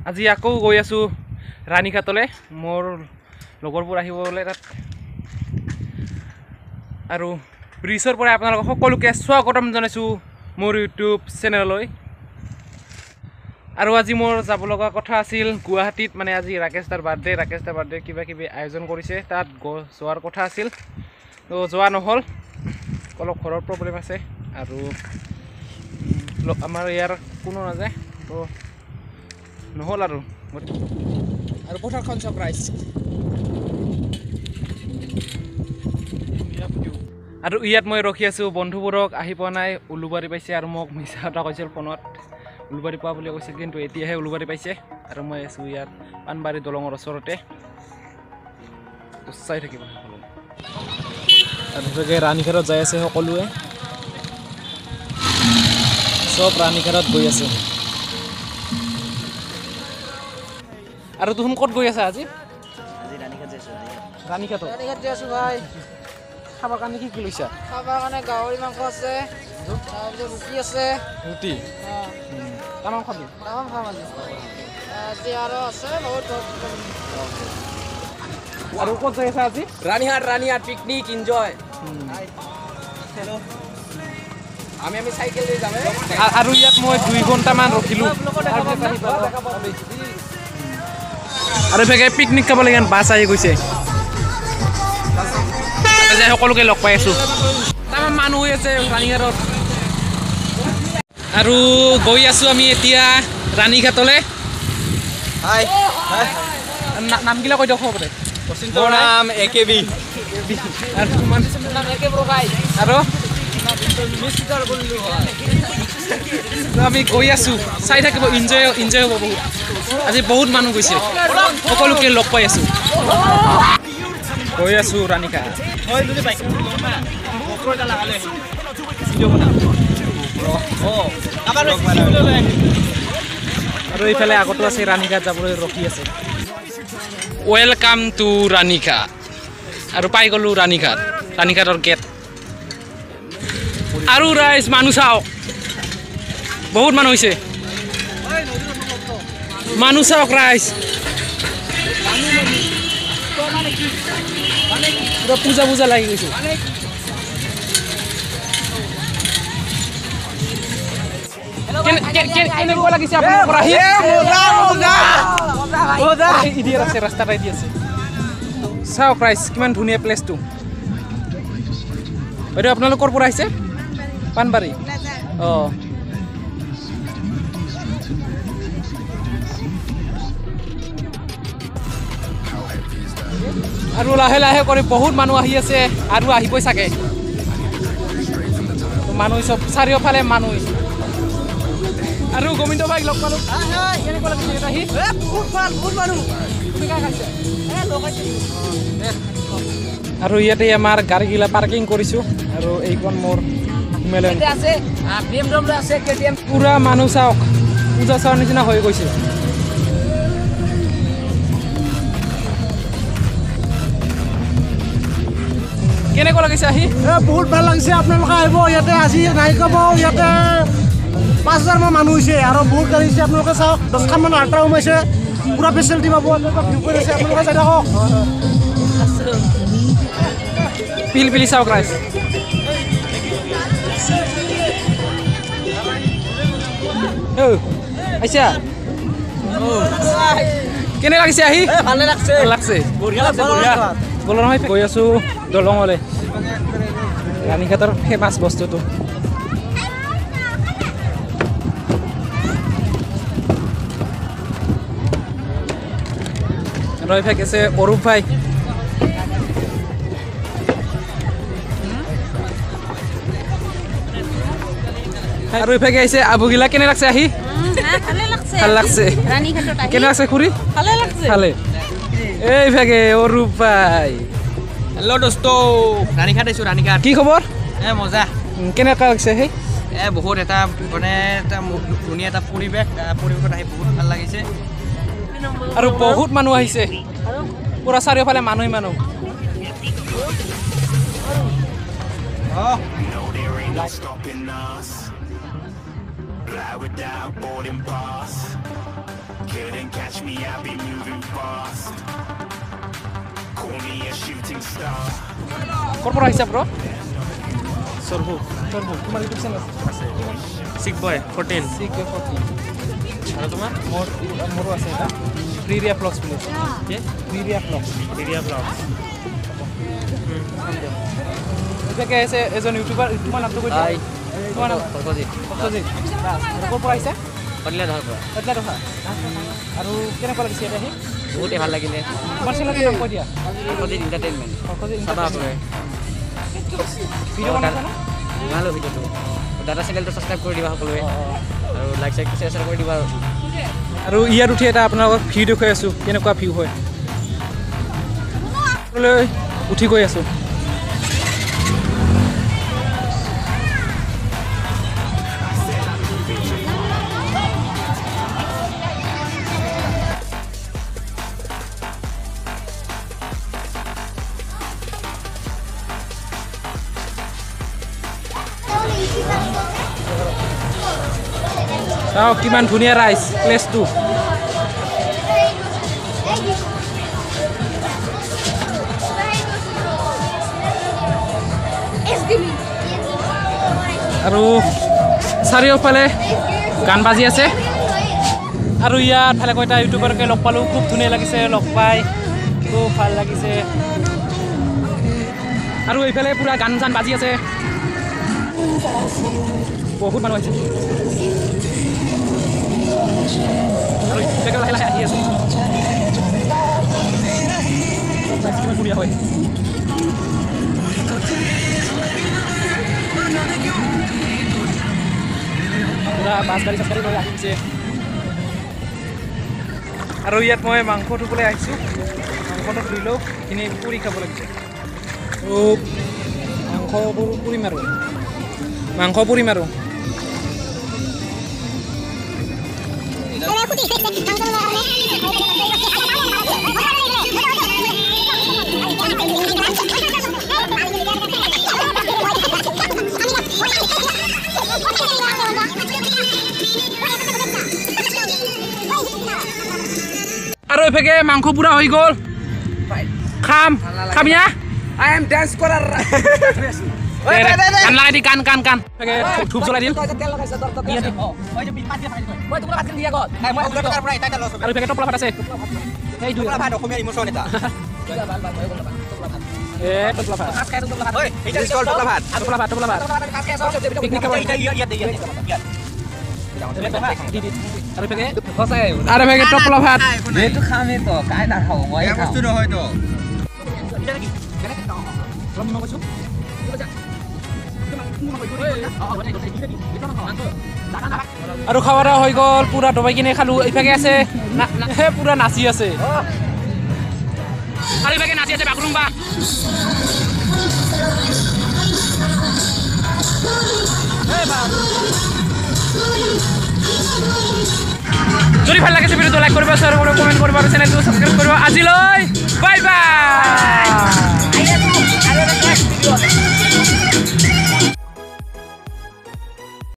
আজি আকৌ গৈ আছো ৰাণীঘাটলৈ মোৰ লগৰবোৰ আহিবলৈ তাত আৰু ব্ৰিজৰ পৰা আপোনালোকক সকলোকে স্বাগতম জনাইছো মোৰ ইউটিউব চেনেললৈ আৰু আজি মোৰ যাব লগা কথা আছিল গুৱাহাটীত মানে আজি ৰাকেশ দাৰ বাৰ্থডে কিবা কিবি আয়োজন কৰিছে তাত যোৱাৰ কথা আছিল তো যোৱা নহল অলপ ঘৰৰ প্ৰব্লেম আছে আৰু আমাৰ ইয়াৰ কোনো নাযায় তো নহল আৰু পথাৰখন চক ৰাইজ আৰু ইয়াত মই ৰখি আছো বন্ধুবোৰক আহি পোৱা নাই উলুবাৰী পাইছে আৰু মোক মিছা এটা কৈছিল ফোনত উলুবাৰী পোৱা বুলি কৈছিল কিন্তু এতিয়াহে উলুবাৰী পাইছে আৰু মই আছো ইয়াত পানবাৰী দলঙৰ ওচৰতে চাই থাকিব আৰু ৰাণীঘাটত যাই আছে সকলোৱে সব ৰাণীঘাটত গৈ আছে আৰু তুমি ক'ত গৈ আছা আজি ৰাণীঘাটত যাই আছো ভাই খাবৰ কাৰণে কি লৈছা খাবৰ কাৰণে গাহৰি মাংস আছে তাৰপিছত ৰুটি আছে ৰুটি তামাম খাবি তামাম খাম আজি আৰু আছে বহুত আৰু ক'ত যাই আছা আজি ৰাণীহাট পিকনিক এনজয় আমি চাইকেল লৈ যাম আৰু ইয়াত মই 2 ঘণ্টামান ৰখিলো আৰু এফালে পিকনিক খাবলৈ বাছ আহি গৈছে সকলোকে লগ পাই আছো তামাম মানুহ হৈ আছে ৰাণীঘাটত আৰু গৈ আছো আমি এতিয়া ৰাণীঘাটলৈ নামগিলা কৈ দিয়ক খবৰে মোৰ নাম একেবি আৰু আমি গৈ আছো চাই থাকিব এনজয় হ'ব বহুত আজি বহুত মানুহ গৈছে সকলোকে লগ পাই আছো গৈ আছো ৰাণীঘাট আৰু এইফালে আগতো আছে ৰাণীঘাট যাবলৈ ৰখি আছে ৱেলকাম টু ৰাণীঘাট আৰু পাই গ'লো ৰাণীঘাটৰ গেট আৰু ৰাইজ মানুহ চাওক বহুত মানুহ হৈছে মানুহ চাওক ৰাইজ পূজা লাগি গৈছে কেনেকুৱা লাগিছে আপোনালোকৰ আহি ৰাস্তাত আহি আছে চাওক ৰাইজ কিমান ধুনীয়া প্লেচটো বাইদেউ আপোনালোকৰ পৰা আহিছে পানবাৰী অঁ আৰু লাহে লাহে কৰি বহুত মানুহ আহি আছে আৰু আহিবই চাগে মানুহ চব চাৰিওফালে মানুহ আৰু গোবিন্দ ভাইক লগ পালো কেনেকুৱা লাগিছে আহি আৰু ইয়াতে আমাৰ গাড়ীগিলা পাৰ্কিং কৰিছো আৰু এইখন মোৰ পুৰা মানুহ চাওক পূজা চোৱাৰ নিচিনা হৈ গৈছে কেনেকুৱা লাগিছে আহি বহুত ভাল লাগিছে আপোনালোকে আহিব ইয়াতে আজি নাই ক'ব ইয়াতে 5000 মান মানুহ হৈছে আৰু বহুত গাড়ী হৈছে আপোনালোকে চাওক 10খন মান আল্ট্ৰা সোমাইছে পুৰা ফেচিলিটি পাব আপোনালোকে চাই থাকক পিলপিলি চাওক ৰাইজ আইছা কেনে লাগিছে আহি ভালে লাগছে বঢ়িয়া বলো নহয় গৈ আছো দলঙলৈ ৰাণীঘাটৰ ফেমাছ বস্তুটো ৰয় ভাই আছে অৰূপ ভাই আৰু এইফালে আহিছে আবুগিলা কেনে লাগছে আহি ভাল লাগছে কেনে লাগছে খুৰী ভালে এইভাগে অৰূপ ভাই হেল্ল' দোস্ত ৰাণীঘাট আহিছোঁ ৰাণীঘাট কি খবৰ মজা কেনেকুৱা লাগিছে সেই বহুত এটা মানে এটা ধুনীয়া এটা পৰিৱেশত আহি বহুত ভাল লাগিছে আৰু বহুত মানুহ আহিছে পুৰা চাৰিওফালে মানুহ Couldn't catch me, I'll be moving fast. Call me a shooting star. ক'ৰ পৰা আহিছা ব্ৰ সৰভু সৰভু তোমাৰ ইউটিউব চেনেল আছে সিক বয় 14 চিক আৰু তোমাৰ মোৰো আছে এটা প্ৰিৰিয়া ব্লগছ বুলি আছে কি প্ৰিৰিয়া ব্লগছ ভিডিঅ' ব্লগ এতিয়াকে আছে এজন ইউটিউবাৰ তোমাৰ নামটো কৈ দিয়া তোমাৰ নাম সৰজিত সত্যজিৎ দাস ক'ৰ পৰা আহিছা কলিলা ধৰ পৰা এতিয়া ৰখা আৰু কেনেকুৱা লাগিছে এতিয়া আহি বহুতেই ভাল লাগিলে তোমাৰ চেনেলটো নাম কৈ দিয়া সৰজিত এণ্টাৰটেইনমেণ্ট সত্যজিৎ চাবা আপোনালোকে ভিডিঅ' বনাইছা ন বনালোঁ ভিডিঅ'টো দাদা চেনেলটো ছাবস্ক্ৰাইব কৰি দিবা সকলোৱে আৰু লাইক চাইক শ্বেয়াৰ কৰি দিবা আৰু ইয়াত উঠি এটা আপোনালোকক ভিউ দেখুৱাই আছোঁ কেনেকুৱা ভিউ হয় উঠি গৈ আছোঁ চাওক কিমান ধুনীয়া ৰাইজ প্লেচটো আৰু চাৰিওফালে গান বাজি আছে আৰু ইয়াত ভালে এটা ইউটিউবাৰকে লগ পালোঁ খুব ধুনীয়া লাগিছে লগ পাই খুব ভাল লাগিছে আৰু এইফালে পুৰা গান চান বাজি আছে বহুত মানুহ আহিছে আৰু লাহে লাহে আহি আছে কিমান ধুনীয়া হয় পুৰা বাছ গাড়ী চাছ গাড়ী লৈ আহিছে আৰু ইয়াত মই মাংস ধুবলৈ আহিছোঁ মাংসটো ধুই লওঁ এইখিনি পুৰি খাব লাগিছে মাংসবোৰ পুৰি মাৰোঁ মাংস পুৰি মাৰোঁ আৰু এইভাগে মাংস পুৰা হৈ গ'ল খাম খামিয়া আই এম ডান্স কৰাৰ কাণ লগাই দি কাণ কাণ কাণ ধূপ জ্বলাই দিম আৰু ইফালে টপলা ভাত আছে সেইটো অসমীয়া ইমোচন এটা টপলা ভাত টপলা ভাত টপলা ভাত পিকনিক খাব আৰু ইফালে টপলা ভাত এইটো খামেই তো কাই নাখাওঁ মই বস্তু নহয়তো আৰু খাৱা দাৱা হৈ গ'ল পুৰা দবাই কিনে খালোঁ ইফালে আছে পুৰা নাচি আছে আৰু ইফালে নাচি আছে বাগৰুম্বা যদি ভাল লাগিছে ভিডিঅ'টো লাইক কৰিব শ্বেয়াৰ কৰিব কমেণ্ট কৰিব আৰু চেনেলটো ছাবস্ক্ৰাইব কৰিব আজিলৈ